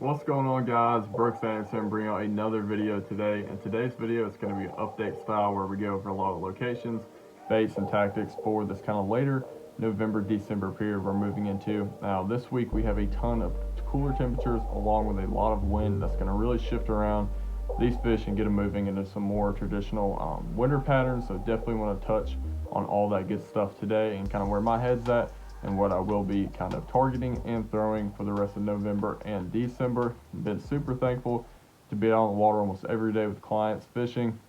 What's going on, guys? Brooks Anderson bringing out another video today. And today's video is going to be an update style where we go over a lot of locations, baits, and tactics for this kind of later November, December period we're moving into. Now, this week we have a ton of cooler temperatures along with a lot of wind that's going to really shift around these fish and get them moving into some more traditional winter patterns. So definitely want to touch on all that good stuff today and kind of where my head's at and what I will be kind of targeting and throwing for the rest of November and December. I've been super thankful to be out on the water almost every day with clients fishing.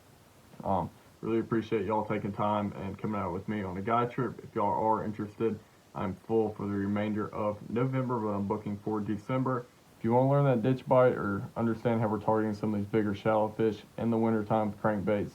Really appreciate y'all taking time and coming out with me on a guide trip. If y'all are interested, I'm full for the remainder of November, but I'm booking for December. If you want to learn that ditch bite or understand how we're targeting some of these bigger shallow fish in the wintertime with crankbaits,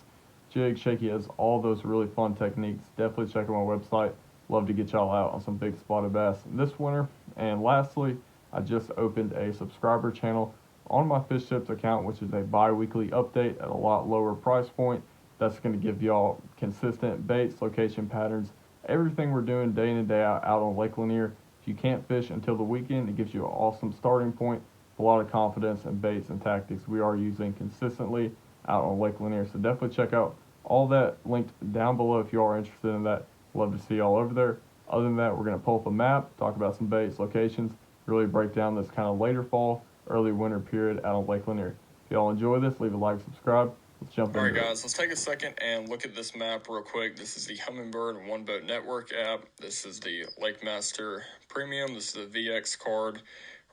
jig, shaky heads, all those really fun techniques, definitely check out my website. Love to get y'all out on some big spotted bass this winter. And lastly, I just opened a subscriber channel on my Fish Tips account, which is a bi-weekly update at a lot lower price point. That's going to give y'all consistent baits, location patterns, everything we're doing day in and day out on Lake Lanier. If you can't fish until the weekend, it gives you an awesome starting point, a lot of confidence in baits and tactics we are using consistently out on Lake Lanier. So definitely check out all that linked down below if you are interested in that. Love to see y'all over there. Other than that, we're going to pull up a map, talk about some baits, locations, really break down this kind of later fall, early winter period out on Lake Lanier. If y'all enjoy this, leave a like, subscribe. Let's jump into it. Alright guys, let's take a second and look at this map real quick. This is the Humminbird One Boat Network app. This is the Lake Master Premium. This is the VX card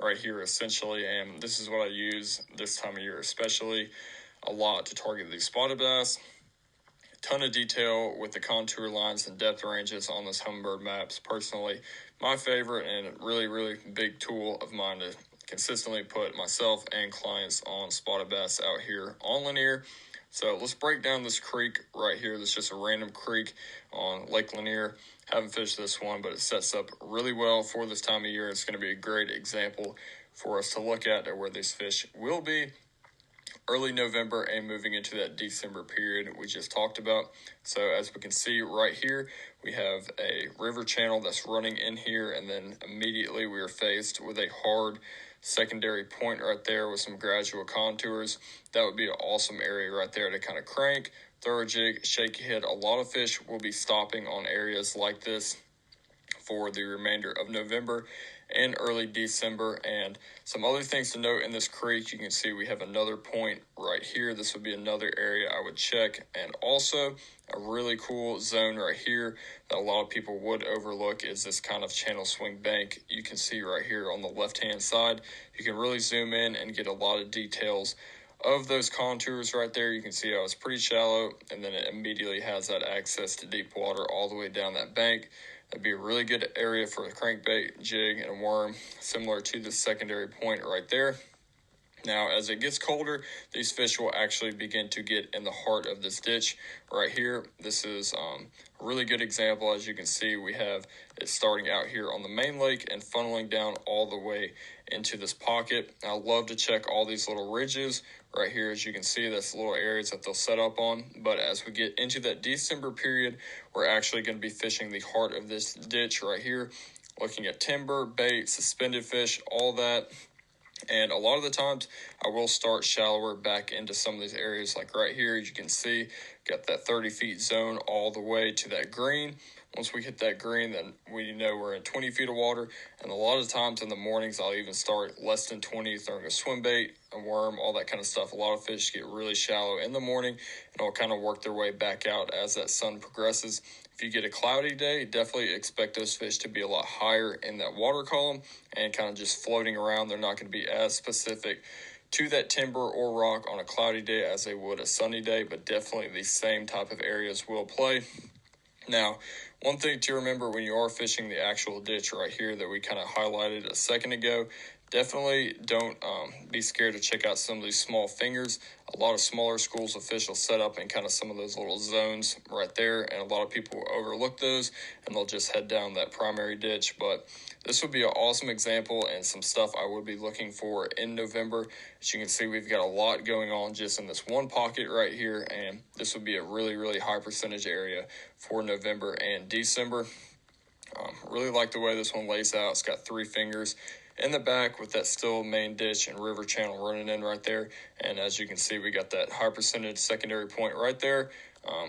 right here essentially, and this is what I use this time of year especially a lot to target these spotted bass. Ton of detail with the contour lines and depth ranges on this Humminbird maps. Personally, my favorite and really big tool of mine to consistently put myself and clients on spotted bass out here on Lanier. So let's break down this creek right here. This is just a random creek on Lake Lanier. Haven't fished this one, but it sets up really well for this time of year. It's going to be a great example for us to look at where these fish will be early November and moving into that December period we just talked about. So as we can see right here, we have a river channel that's running in here, and then immediately we are faced with a hard secondary point right there with some gradual contours. That would be an awesome area right there to kind of crank, throw a jig, shake your head. A lot of fish will be stopping on areas like this for the remainder of November and early December. And some other things to note in this creek, you can see we have another point right here. This would be another area I would check, and also a really cool zone right here that a lot of people would overlook is this kind of channel swing bank. You can see right here on the left hand side, you can really zoom in and get a lot of details of those contours right there. You can see how it's pretty shallow, and then it immediately has that access to deep water all the way down that bank. That'd be a really good area for a crankbait, jig, and a worm, similar to the secondary point right there. Now, as it gets colder, these fish will actually begin to get in the heart of this ditch right here. This is a really good example. As you can see, we have it starting out here on the main lake and funneling down all the way into this pocket. I love to check all these little ridges right here. As you can see, that's little areas that they'll set up on. But as we get into that December period, we're actually going to be fishing the heart of this ditch right here, looking at timber, bait, suspended fish, all that. And a lot of the times I will start shallower back into some of these areas, like right here. As you can see, got that 30 feet zone all the way to that green. Once we hit that green, then we know we're in 20 feet of water. And a lot of times in the mornings, I'll even start less than 20, throwing a swim bait, a worm, all that kind of stuff. A lot of fish get really shallow in the morning, and will kind of work their way back out as that sun progresses. If you get a cloudy day, definitely expect those fish to be a lot higher in that water column and kind of just floating around. They're not going to be as specific to that timber or rock on a cloudy day as they would a sunny day, but definitely the same type of areas will play. Now, one thing to remember when you are fishing the actual ditch right here that we kind of highlighted a second ago, definitely don't be scared to check out some of these small fingers. A lot of smaller schools of fish will set up in kind of some of those little zones right there, and a lot of people overlook those and they'll just head down that primary ditch. But this would be an awesome example and some stuff I would be looking for in November. As you can see, we've got a lot going on just in this one pocket right here, and this would be a really high percentage area for November and December. Really like the way this one lays out. It's got 3 fingers. in the back with that still main ditch and river channel running in right there. And as you can see, we got that high percentage secondary point right there.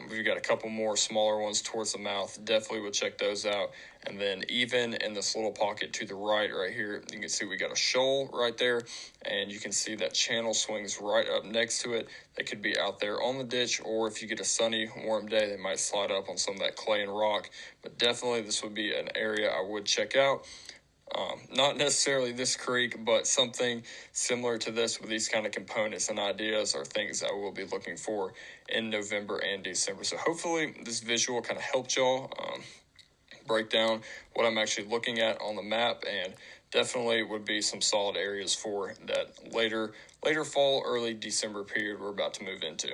We've got a couple more smaller ones towards the mouth. Definitely would check those out. And then even in this little pocket to the right here, you can see we got a shoal right there. And you can see that channel swings right up next to it. They could be out there on the ditch, or if you get a sunny, warm day, they might slide up on some of that clay and rock. But definitely this would be an area I would check out. Not necessarily this creek, but something similar to this with these kind of components and ideas are things I will be looking for in November and December. So hopefully this visual kind of helped y'all break down what I'm actually looking at on the map, and definitely would be some solid areas for that later fall, early December period we're about to move into.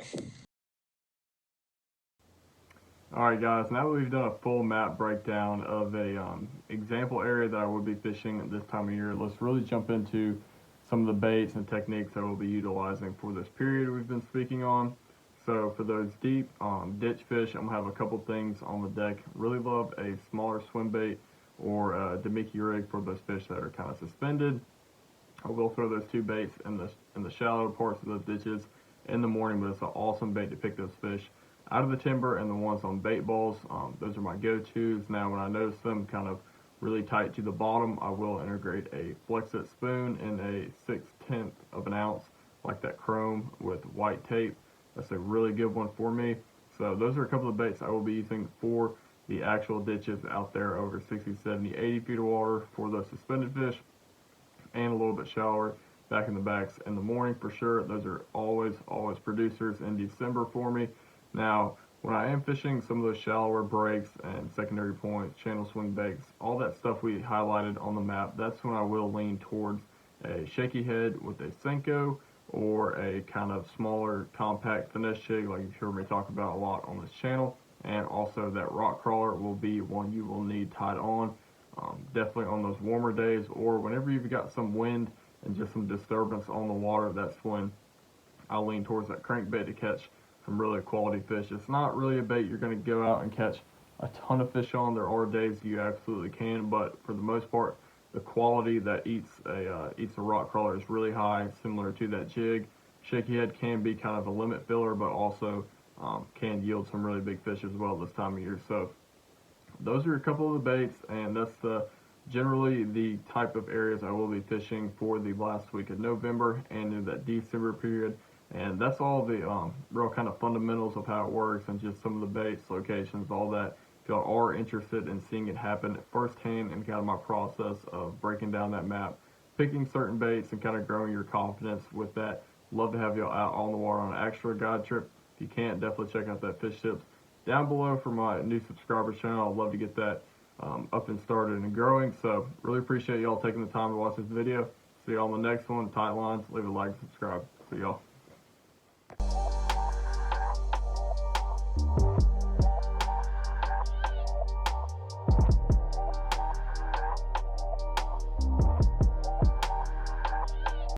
Alright guys, now that we've done a full map breakdown of a example area that I would be fishing at this time of year, let's really jump into some of the baits and techniques that we'll be utilizing for this period we've been speaking on. So for those deep ditch fish, I'm going to have a couple things on the deck. Really love a smaller swim bait or a Demiki rig for those fish that are kind of suspended. I will throw those two baits in the shallow parts of those ditches in the morning, but it's an awesome bait to pick those fish out of the timber. And the ones on bait balls, those are my go-tos. Now when I notice them kind of really tight to the bottom, I will integrate a Flex-It spoon in a 6/10 of an ounce, like that chrome with white tape. That's a really good one for me. So those are a couple of baits I will be using for the actual ditches out there over 60, 70, 80 feet of water for those suspended fish, and a little bit shallower back in the backs in the morning for sure. Those are always producers in December for me. Now, when I am fishing some of those shallower breaks and secondary points, channel swing baits, all that stuff we highlighted on the map, that's when I will lean towards a shaky head with a Senko or a kind of smaller compact finesse jig like you've heard me talk about a lot on this channel. And also that rock crawler will be one you will need tied on, definitely on those warmer days, or whenever you've got some wind and just some disturbance on the water. That's when I'll lean towards that crankbait to catch some really quality fish. It's not really a bait you're going to go out and catch a ton of fish on. There are days you absolutely can, but for the most part, the quality that eats a rock crawler is really high, similar to that jig. Shaky head can be kind of a limit filler, but also can yield some really big fish as well this time of year. So those are a couple of the baits, and that's generally the type of areas I will be fishing for the last week of November and in that December period. And that's all the real kind of fundamentals of how it works, and just some of the baits, locations, all that. If y'all are interested in seeing it happen firsthand and kind of my process of breaking down that map, picking certain baits and kind of growing your confidence with that, love to have y'all out on the water on an extra guide trip. If you can't, definitely check out that Fish Tips down below for my new subscribers channel. I'd love to get that up and started and growing. So really appreciate y'all taking the time to watch this video. See y'all on the next one. Tight lines, leave a like, subscribe. See y'all.